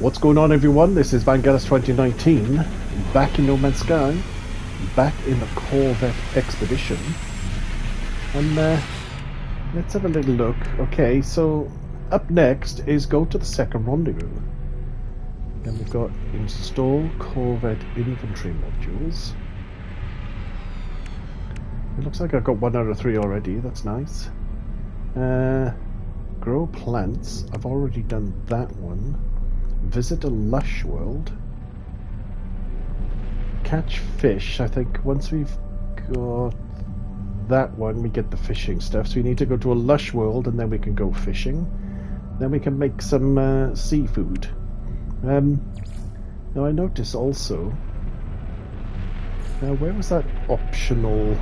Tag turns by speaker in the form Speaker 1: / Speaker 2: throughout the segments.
Speaker 1: What's going on, everyone? This is Voyagers 2019, back in No Man's Sky, back in the Corvette expedition, and let's have a little look. Okay, so up next is go to the second rendezvous, and we've got install Corvette inventory modules. It looks like I've got 1 out of 3 already. That's nice. Grow plants. I've already done that one. Visit a lush world. Catch fish. I think once we've got that one, we get the fishing stuff. So we need to go to a lush world and then we can go fishing. Then we can make some seafood. Now I notice also... Now where was that optional...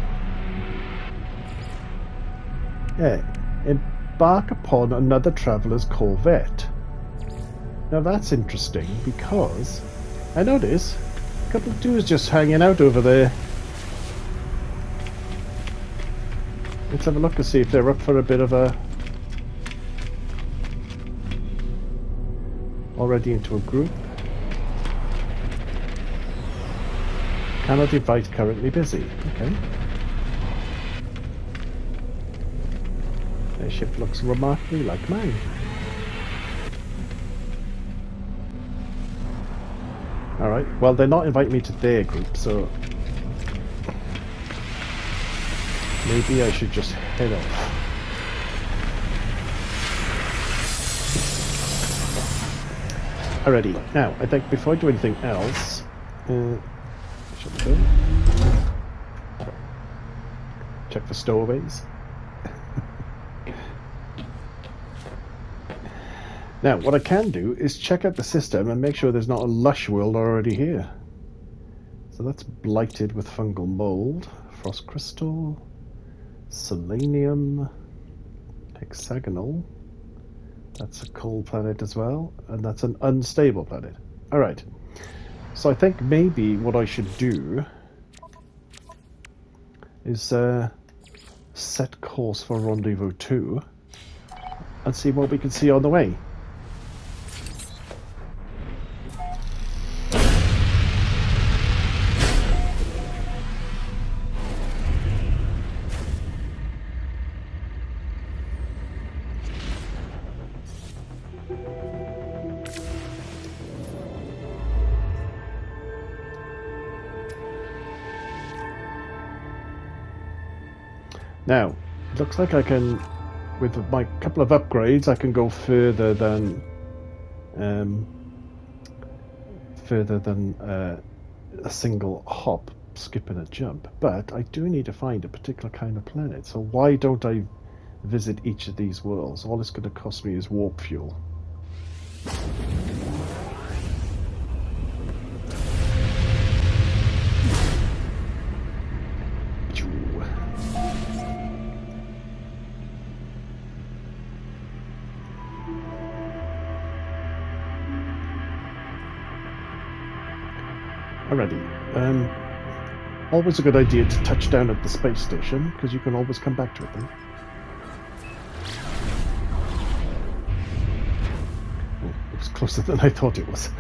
Speaker 1: Yeah, embark upon another traveller's Corvette. Now that's interesting because I notice a couple of dudes just hanging out over there. Let's have a look and see if they're up for a bit of a... Already into a group. Cannot invite, currently busy. Okay. Their ship looks remarkably like mine. Alright, well they're not inviting me to their group, so maybe I should just head off. Alrighty, now I think before I do anything else, should we go? Check for stowaways. Now, what I can do is check out the system and make sure there's not a lush world already here. So that's blighted with fungal mold, frost crystal, selenium, hexagonal. That's a cold planet as well, and that's an unstable planet. Alright, so I think maybe what I should do is set course for Rendezvous 2 and see what we can see on the way. Now, it looks like I can, with my couple of upgrades, I can go further than a single hop, skip and a jump. But I do need to find a particular kind of planet. So why don't I visit each of these worlds? All it's going to cost me is warp fuel. Alrighty. Always a good idea to touch down at the space station, because you can always come back to it then. Oh, it was closer than I thought it was.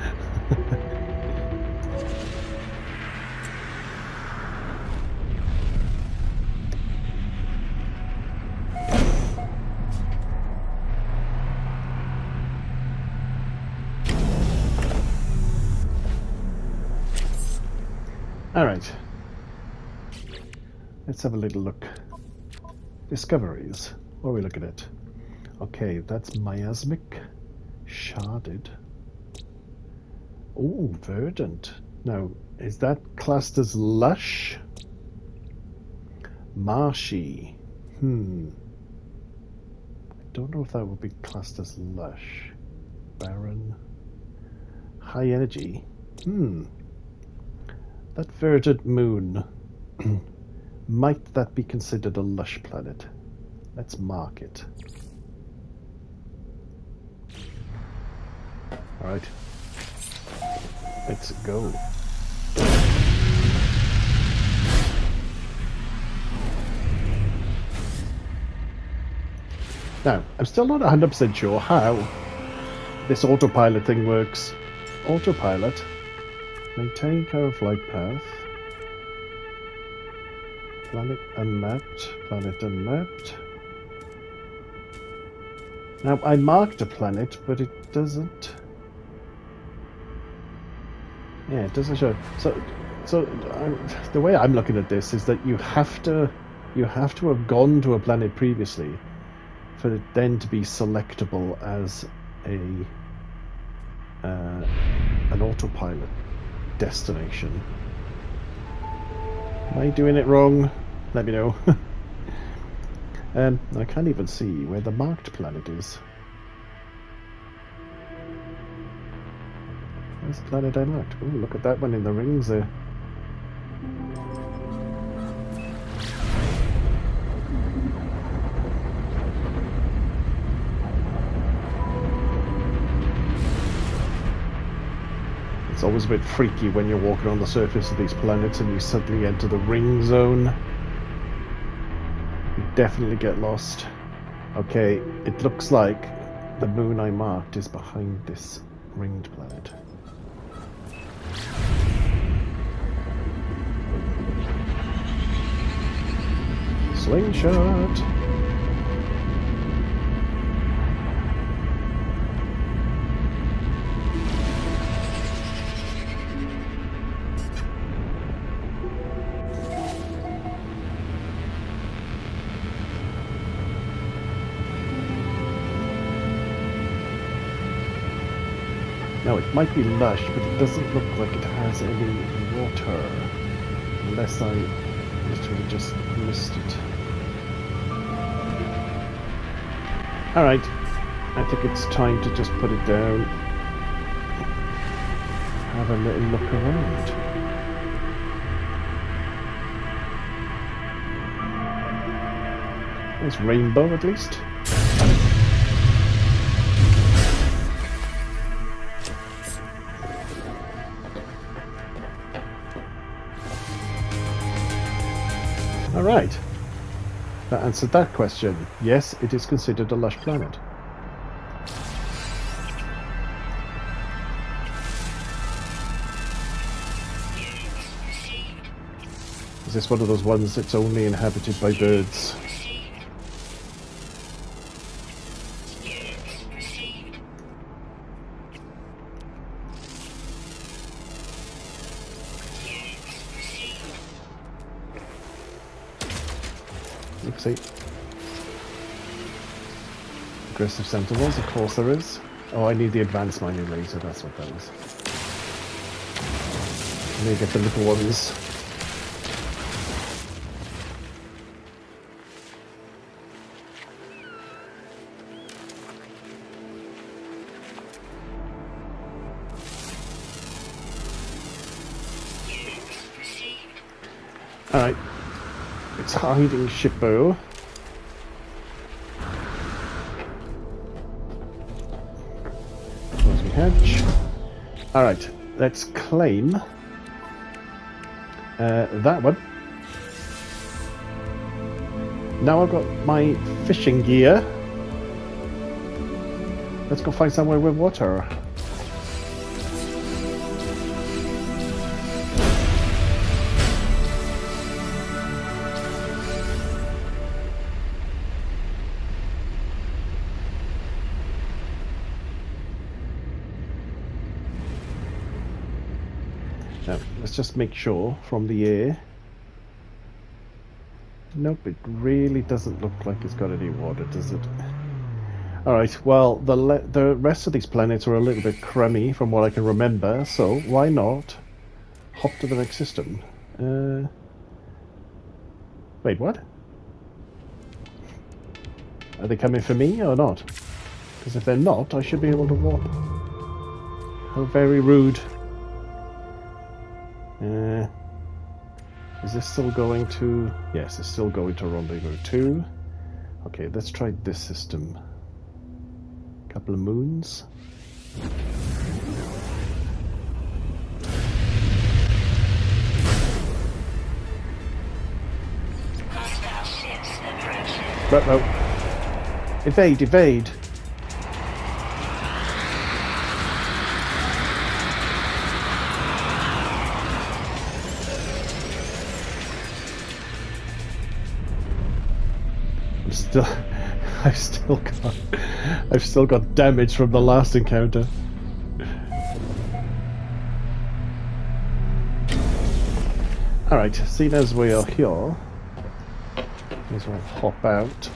Speaker 1: Alright, let's have a little look. Discoveries. What are we looking at? Okay, that's miasmic, sharded. Oh, verdant. Now, is that classed as lush? Marshy. I don't know if that would be classed as lush. Barren. High energy. That verdant moon, might that be considered a lush planet? Let's mark it. Alright, let's go. Now, I'm still not 100% sure how this autopilot thing works. Autopilot. Maintain current flight path. Planet unmapped. Planet unmapped. Now, I marked a planet, but it doesn't... Yeah, it doesn't show. So the way I'm looking at this is that you have to have gone to a planet previously for it then to be selectable as an autopilot destination. Am I doing it wrong? Let me know. I can't even see where the marked planet is. Where's the planet I marked? Oh, look at that one in the rings there. It's always a bit freaky when you're walking on the surface of these planets and you suddenly enter the ring zone. You definitely get lost. Okay, it looks like the moon I marked is behind this ringed planet. Slingshot! Now it might be lush, but it doesn't look like it has any water. Unless I literally just missed it. Alright, I think it's time to just put it down. Have a little look around. There's rainbow at least. Alright, that answered that question. Yes, it is considered a lush planet. Is this one of those ones that's only inhabited by birds? Oopsie. Aggressive sentinels, of course there is. Oh, I need the advanced mining laser, that's what that is. I need to get the little ones. Alright. It's hiding Shippo. Close the hatch. Alright, let's claim that one. Now I've got my fishing gear. Let's go find somewhere with water. Now, let's just make sure from the air. Nope, it really doesn't look like it's got any water, does it? Alright, well, the rest of these planets are a little bit crummy from what I can remember, so why not hop to the next system? Wait, what? Are they coming for me or not? Because if they're not, I should be able to warp. How very rude. Is this still going to... Yes, it's still going to Rendezvous 2. Okay, let's try this system. Couple of moons. Ruh-roh. Evade, evade. I've still got damage from the last encounter. Alright, seeing as we are here, may as well hop out.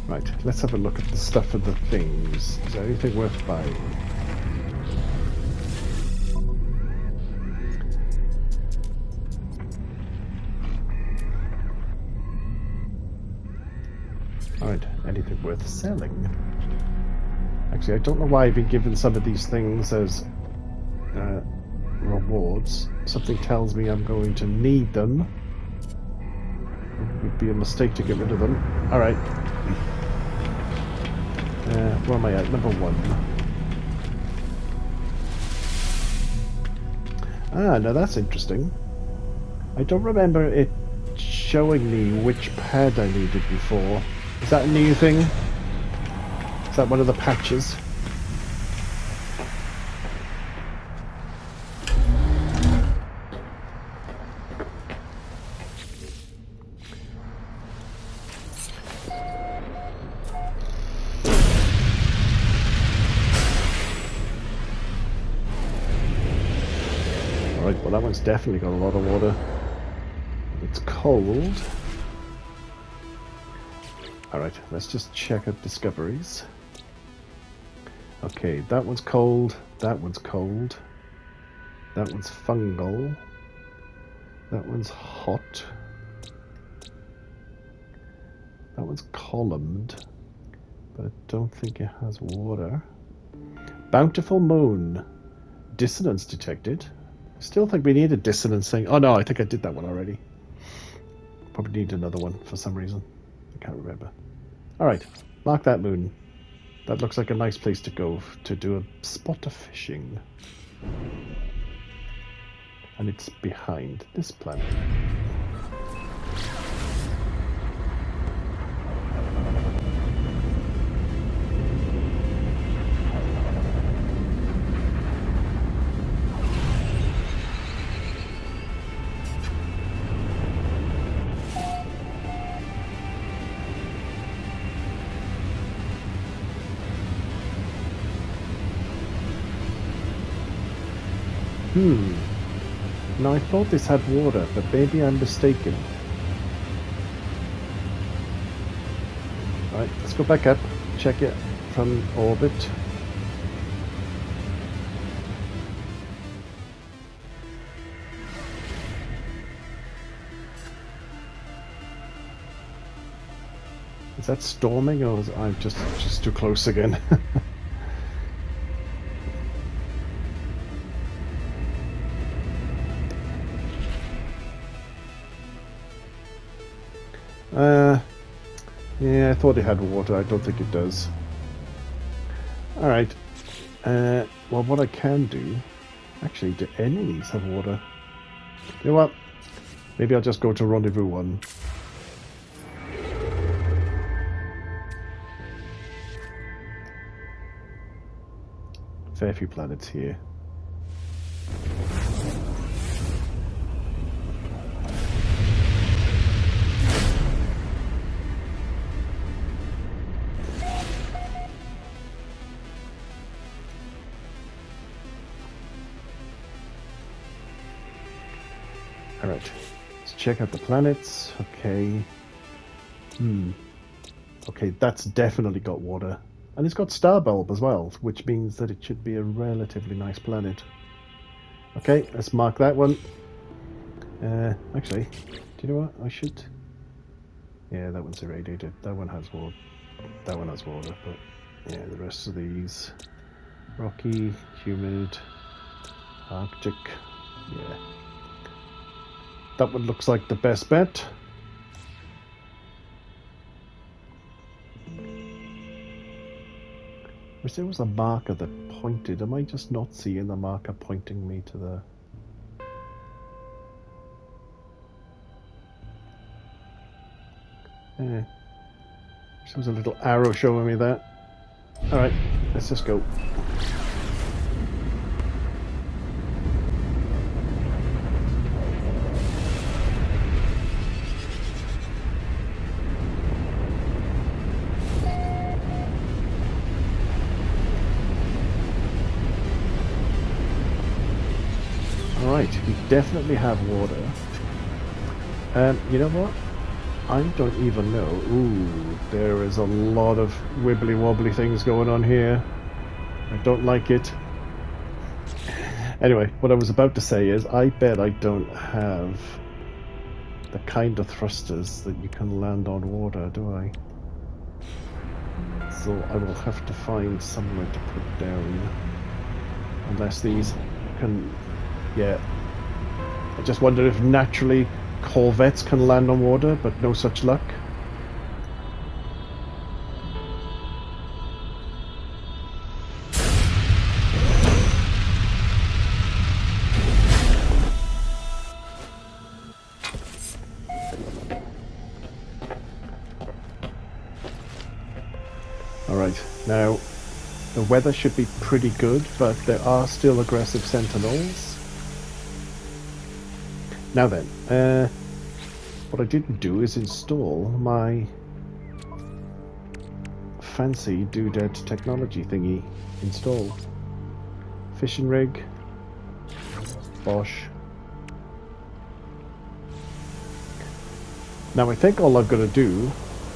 Speaker 1: Right, let's have a look at the stuff and the things. Is there anything worth buying? Alright, anything worth selling? Actually, I don't know why I've been given some of these things as rewards. Something tells me I'm going to need them. It would be a mistake to get rid of them. Alright. Where am I at? Number 1. Ah, now that's interesting. I don't remember it showing me which pad I needed before. Is that a new thing? Is that one of the patches? Alright, well that one's definitely got a lot of water. It's cold. Alright, let's just check out discoveries. Okay, that one's cold, that one's cold, that one's fungal, that one's hot, that one's columned, but I don't think it has water. Bountiful moon, dissonance detected. I still think we need a dissonance thing. Oh no, I think I did that one already. Probably need another one for some reason. I can't remember. Alright, mark that moon. That looks like a nice place to go to do a spot of fishing. And it's behind this planet. Now I thought this had water, but maybe I'm mistaken. Right, let's go back up, check it from orbit. Is that storming, or is I'm just too close again? Yeah, I thought it had water. I don't think it does. Alright. Well, what I can do... Actually, do any of these have water? You know what? Maybe I'll just go to Rendezvous 1. Fair few planets here. Alright, let's check out the planets. Okay. Okay, that's definitely got water. And it's got star bulb as well, which means that it should be a relatively nice planet. Okay, let's mark that one. Actually, do you know what? I should... Yeah, that one's irradiated. That one has water. That one has water, but yeah, the rest of these... Rocky, humid, Arctic, yeah. That one looks like the best bet. Wish there was a marker that pointed. Am I just not seeing the marker pointing me to the... Yeah. There was a little arrow showing me that. Alright, let's just go. Right, we definitely have water. You know what? I don't even know. Ooh, there is a lot of wibbly wobbly things going on here. I don't like it. Anyway, what I was about to say is, I bet I don't have the kind of thrusters that you can land on water, do I? So I will have to find somewhere to put down. Unless these can... yeah. I just wonder if naturally Corvettes can land on water, but no such luck. Alright, now the weather should be pretty good, but there are still aggressive sentinels. Now then, what I didn't do is install my fancy doodad technology thingy. Install. Fishing rig. Bosh. Now I think all I've got to do,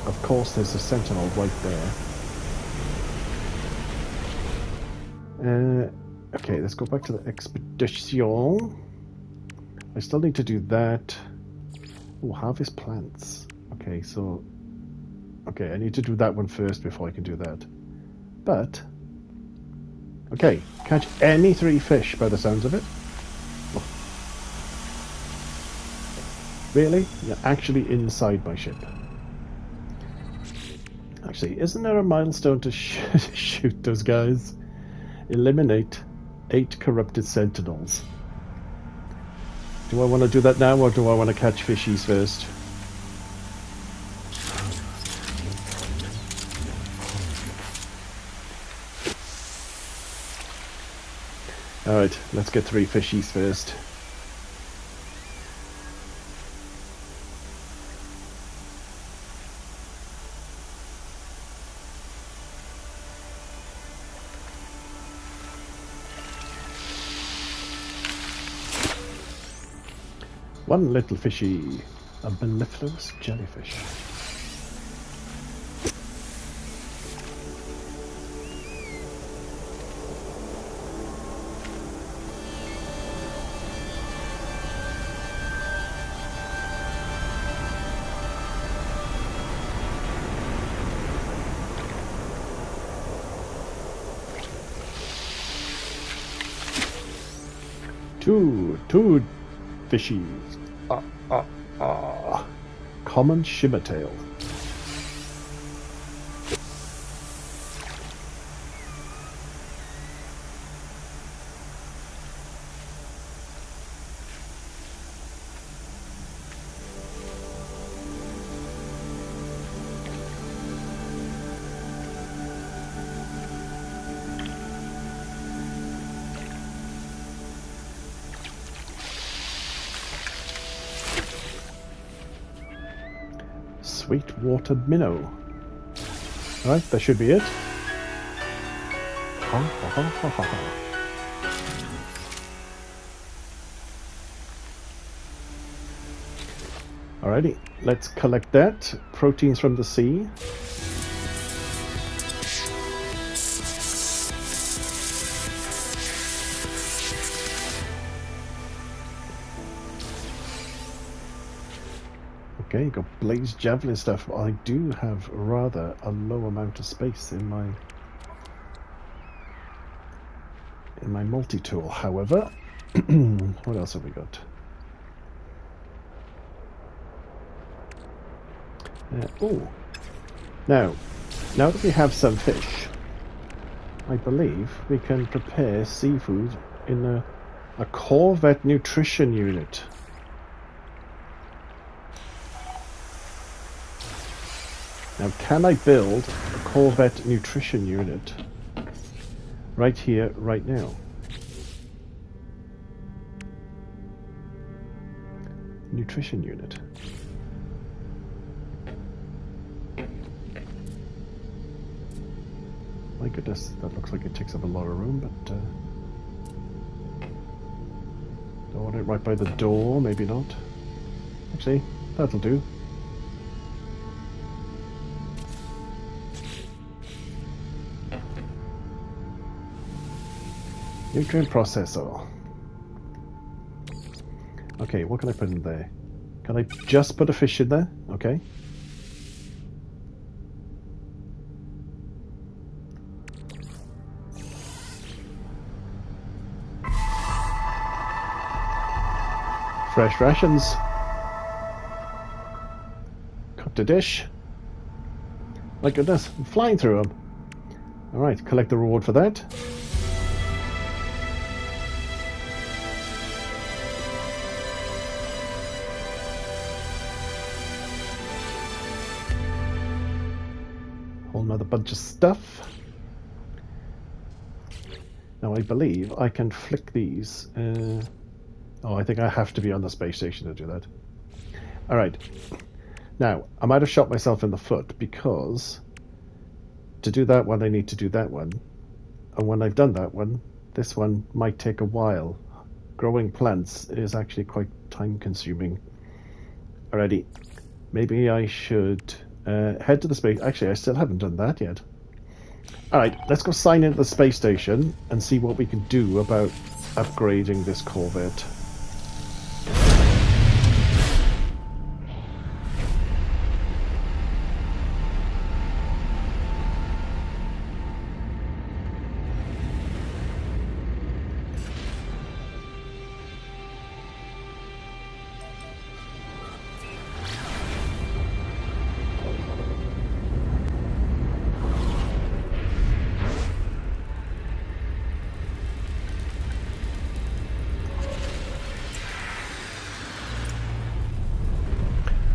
Speaker 1: of course there's a sentinel right there. Okay, let's go back to the expedition. I still need to do that. Oh, harvest plants. Okay, so... okay, I need to do that one first before I can do that. But... okay, catch any 3 fish by the sounds of it. Oh. Really? You're actually inside my ship. Actually, isn't there a milestone to shoot those guys? Eliminate 8 corrupted sentinels. Do I want to do that now, or do I want to catch fishies first? Alright, let's get 3 fishies first. One little fishy, a mellifluous jellyfish. Two fishies. Common shimmertail. Sweetwater minnow. Alright, that should be it. Ha ha ha ha ha ha. Alrighty, let's collect that. Proteins from the sea. Okay, got blaze javelin stuff. I do have rather a low amount of space in my multi-tool. However, what else have we got? Oh, now that we have some fish, I believe we can prepare seafood in a Corvette nutrition unit. Now, can I build a Corvette nutrition unit right here, right now? Nutrition unit. My goodness, that looks like it takes up a lot of room, but... Don't want it right by the door, maybe not. Actually, that'll do. Nutrient processor. Okay, what can I put in there? Can I just put a fish in there? Okay. Fresh rations. Cooked a dish. My goodness, I'm flying through them. Alright, collect the reward for that. Whole nother bunch of stuff. Now I believe I can flick these. Oh, I think I have to be on the space station to do that. Alright. Now, I might have shot myself in the foot because to do that one I need to do that one. And when I've done that one, this one might take a while. Growing plants is actually quite time consuming. Alrighty. Maybe I should head to the space... Actually, I still haven't done that yet. Alright, let's go sign into the space station and see what we can do about upgrading this Corvette.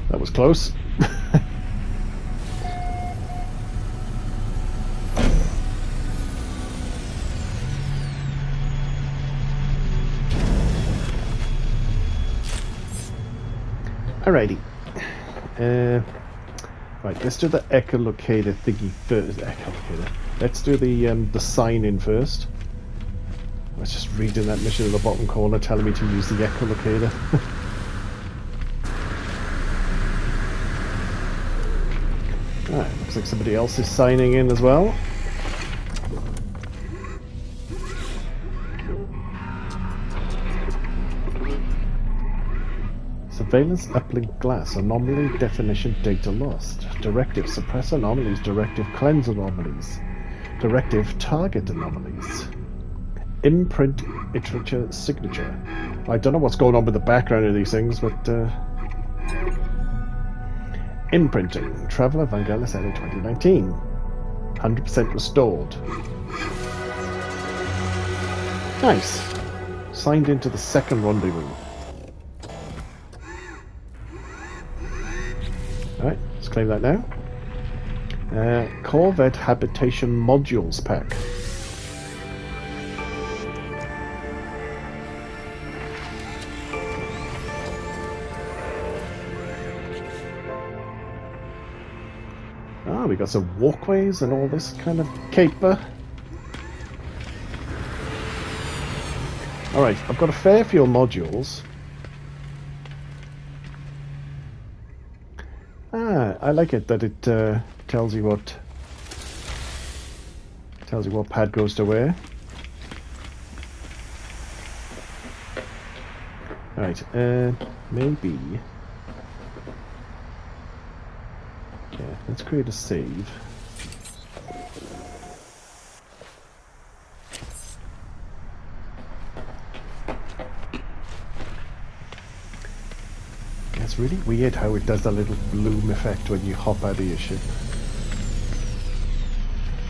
Speaker 1: That was close. Alrighty. Right, let's do the echolocator thingy first. Echolocator. Let's do the sign in first. I was just reading that mission in the bottom corner telling me to use the echolocator. Alright, looks like somebody else is signing in as well. Surveillance uplink glass. Anomaly definition data lost. Directive suppress anomalies. Directive cleanse anomalies. Directive target anomalies. Imprint iterature signature. I don't know what's going on with the background of these things, but imprinting. Traveller Vangelis Edit 2019. 100% restored. Nice. Signed into the second rendezvous. Alright, let's claim that now. Corvette Habitation Modules Pack. We got some walkways and all this kind of caper. Alright, I've got a fair few modules. I like it that it tells you what pad goes to where. Alright, maybe. Yeah, let's create a save. It's really weird how it does that little bloom effect when you hop out of your ship.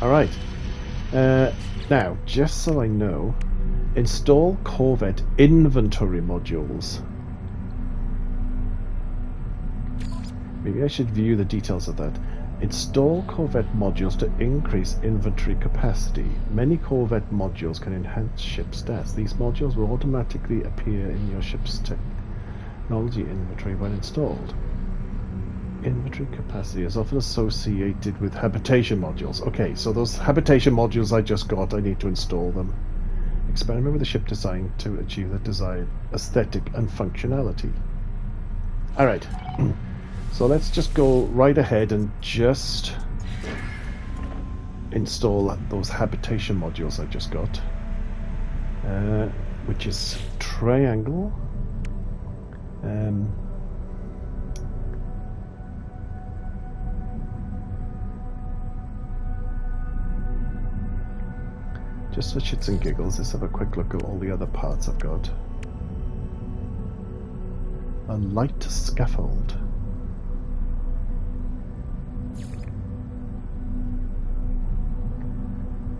Speaker 1: Alright. Now, just so I know, install Corvette inventory modules. Maybe I should view the details of that. Install Corvette modules to increase inventory capacity. Many Corvette modules can enhance ship stats. These modules will automatically appear in your ship's technology inventory when installed. Inventory capacity is often associated with habitation modules. Okay, so those habitation modules I just got, I need to install them. Experiment with the ship design to achieve the desired aesthetic and functionality. Alright, so let's just go right ahead and just install those habitation modules I just got, which is triangle, just for shits and giggles, let's have a quick look at all the other parts I've got. A light scaffold.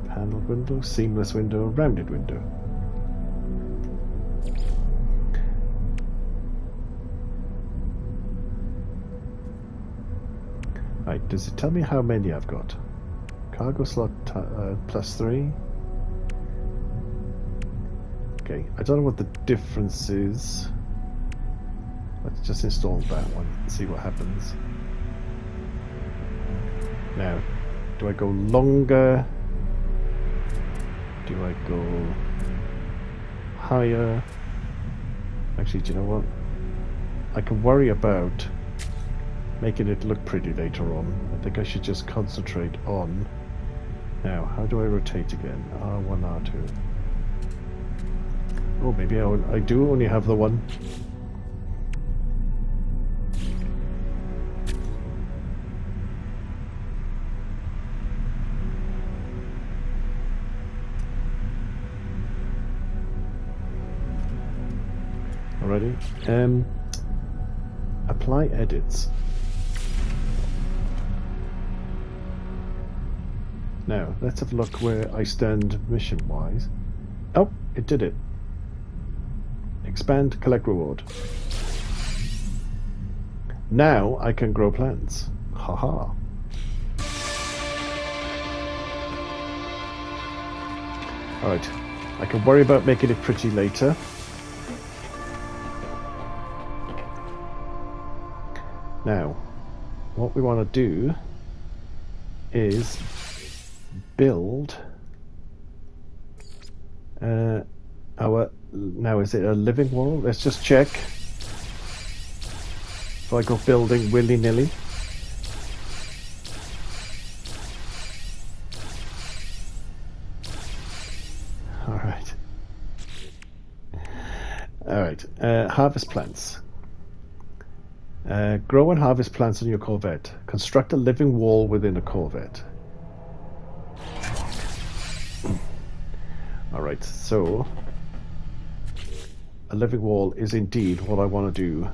Speaker 1: Paneled window, seamless window, rounded window. Right, does it tell me how many I've got? Cargo slot +3. Okay, I don't know what the difference is. Let's just install that one and see what happens. Now, do I go longer? Do I go higher? Actually, do you know what? I can worry about making it look pretty later on. I think I should just concentrate on... Now, how do I rotate again? R1, R2. Oh, maybe I do only have the one. Alrighty. Apply edits. Now, let's have a look where I stand mission-wise. Oh, it did it. Expand, collect reward. Now I can grow plants. Haha. Alright, I can worry about making it pretty later. Now, what we want to do is build our... Now, is it a living wall? Let's just check. If I go building willy-nilly. Alright. Alright, harvest plants. Grow and harvest plants on your Corvette. Construct a living wall within a Corvette. Alright, so a living wall is indeed what I want to do.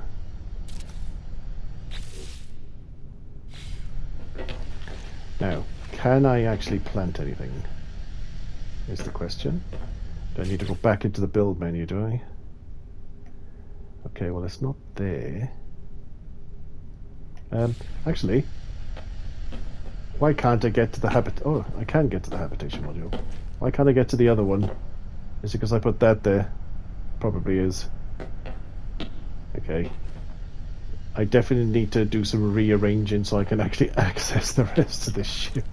Speaker 1: Now, can I actually plant anything? Is the question. Do I need to go back into the build menu, do I? Okay, well it's not there. Actually, why can't I get to the Oh, I can get to the habitation module. Why can't I get to the other one? Is it because I put that there? Probably is. Okay. I definitely need to do some rearranging so I can actually access the rest of this ship.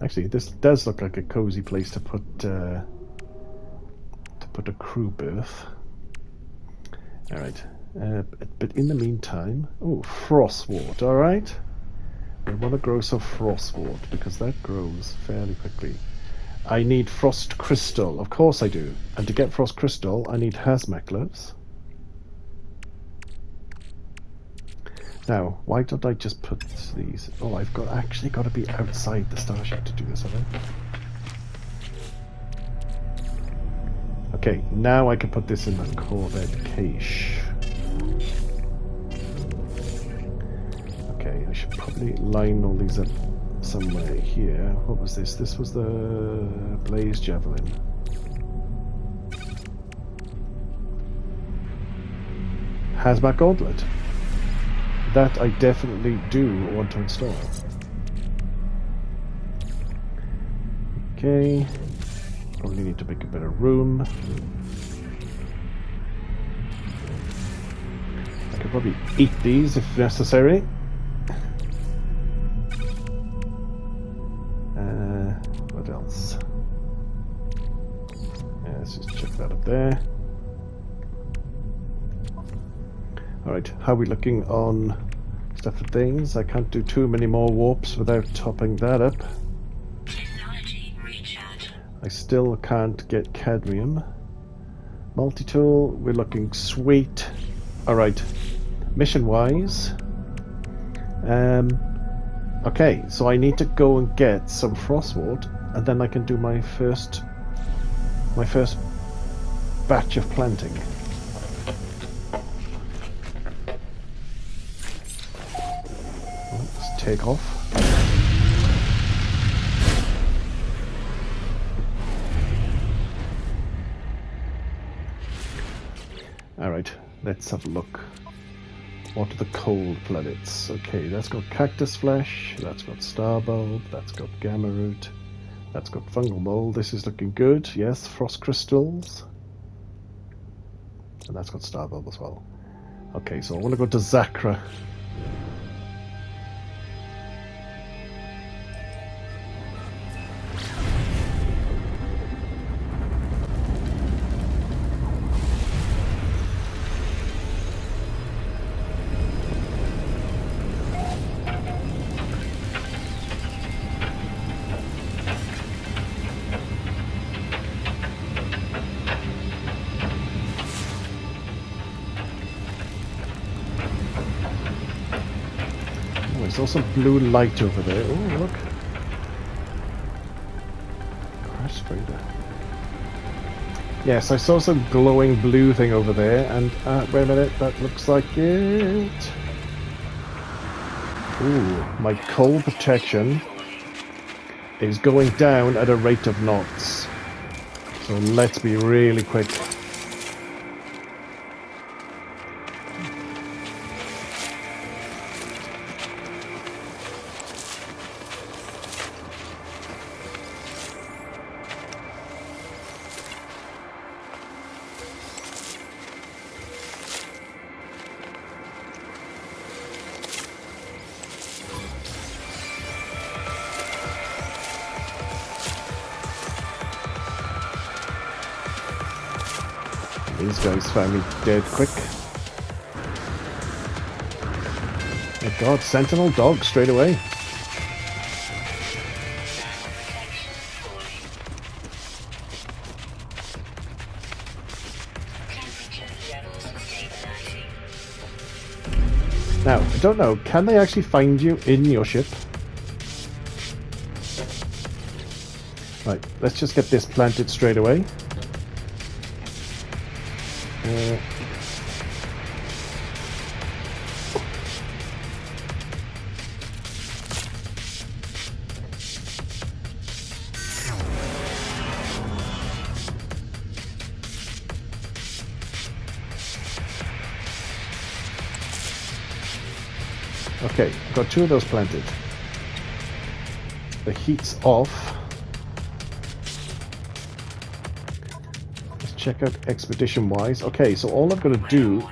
Speaker 1: Actually, this does look like a cozy place to put a crew berth. Alright. But in the meantime... Oh, frostwort, alright? I want to grow some frostwort because that grows fairly quickly. I need frost crystal, of course I do. And to get frost crystal, I need hazmat gloves. Now, why don't I just put these... Oh, I've actually got to be outside the starship to do this, haven't I? Okay, now I can put this in the Corvette cache. Okay, I should probably line all these up somewhere here. What was this? This was the Blaze Javelin. Hazmat Gauntlet. That I definitely do want to install. Okay. Probably need to make a bit of room. I could probably eat these if necessary. What else? Let's just check that up there. Alright, how are we looking on stuff and things? I can't do too many more warps without topping that up. I still can't get cadmium. Multi-tool, we're looking sweet. Alright, mission-wise. Okay, so I need to go and get some frostwort, and then I can do my first batch of planting. Let's take off. Alright, let's have a look. What are the cold planets? Okay, that's got cactus flesh, that's got star bulb, that's got gamma root, that's got fungal mold. This is looking good. Yes, frost crystals. And that's got star bulb as well. Okay, so I want to go to Zakra. There's also blue light over there. Oh, look. Crash trader. Yes, I saw some glowing blue thing over there, and wait a minute, that looks like it. Ooh, my cold protection is going down at a rate of knots. So let's be really quick. These guys found me dead quick. Oh god, sentinel dog straight away. Now, I don't know, can they actually find you in your ship? Right, let's just get this planted straight away. Okay, got 2 of those planted. The heat's off. Let's check out expedition-wise. Okay, so all I've got to do...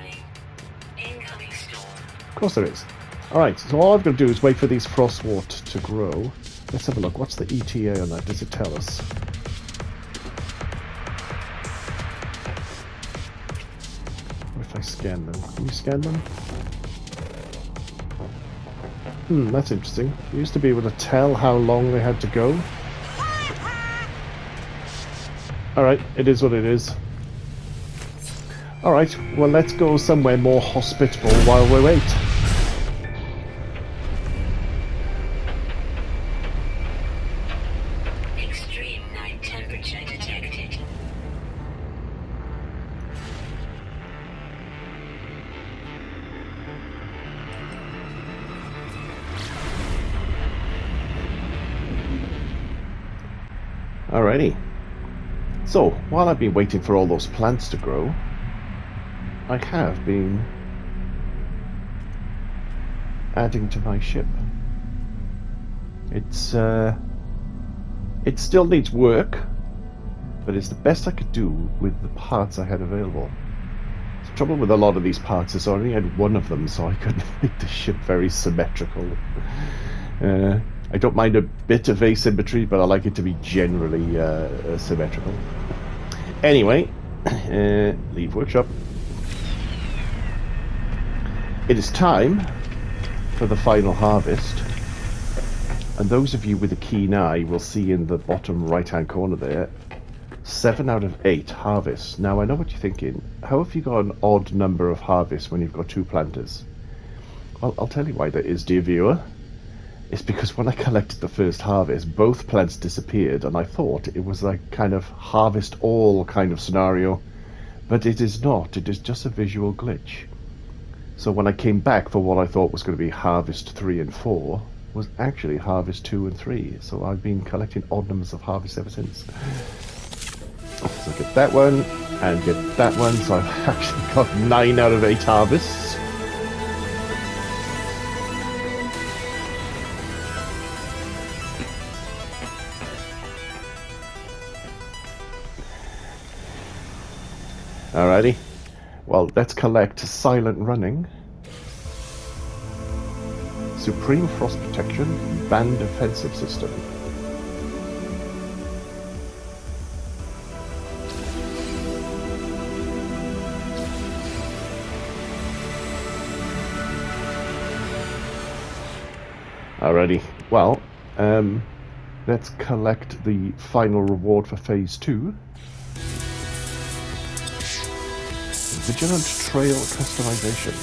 Speaker 1: Of course there is. Alright, so all I've got to do is wait for these frostwort to grow. Let's have a look. What's the ETA on that? Does it tell us? What if I scan them? Can you scan them? That's interesting. You used to be able to tell how long they had to go. Alright, it is what it is. Alright, well let's go somewhere more hospitable while we wait.
Speaker 2: Extreme night temperature detected.
Speaker 1: Alrighty. So, while I've been waiting for all those plants to grow, I have been adding to my ship. It's it still needs work, but it's the best I could do with the parts I had available. The trouble with a lot of these parts is I only had one of them, so I couldn't make the ship very symmetrical. I don't mind a bit of asymmetry, but I like it to be generally symmetrical. Anyway, leave workshop. It is time for the final harvest. And those of you with a keen eye will see in the bottom right-hand corner there, 7 out of 8 harvests. Now, I know what you're thinking. How have you got an odd number of harvests when you've got 2 planters? Well, I'll tell you why that is, dear viewer. It's because when I collected the first harvest, both plants disappeared, and I thought it was like kind of harvest all kind of scenario. But it is not. It is just a visual glitch. So when I came back for what I thought was going to be harvest 3 and 4, was actually harvest 2 and 3. So I've been collecting odd numbers of harvests ever since. So get that one, and get that one. So I've actually got 9 out of 8 harvests. Alrighty. Well, let's collect Silent Running, Supreme Frost Protection, Band Defensive System. Alrighty. Well, let's collect the final reward for Phase 2. Vigilant Trail Customization.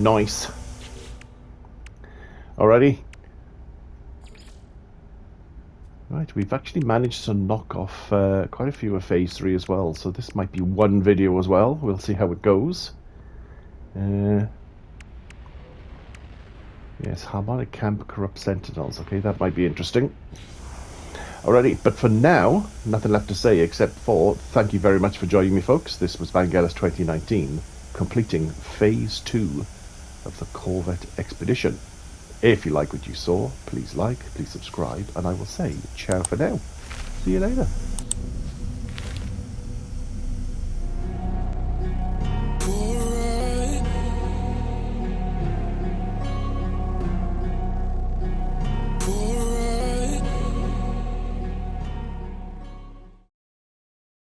Speaker 1: Nice. Alrighty. Right, we've actually managed to knock off quite a few of Phase 3 as well, so this might be one video as well. We'll see how it goes. Yes, Harmonic Camp, Corrupt Sentinels. Okay, that might be interesting. Alrighty, but for now, nothing left to say except for thank you very much for joining me, folks. This was Vangelis 2019, completing Phase 2 of the Corvette Expedition. If you like what you saw, please like, please subscribe, and I will say ciao for now. See you later.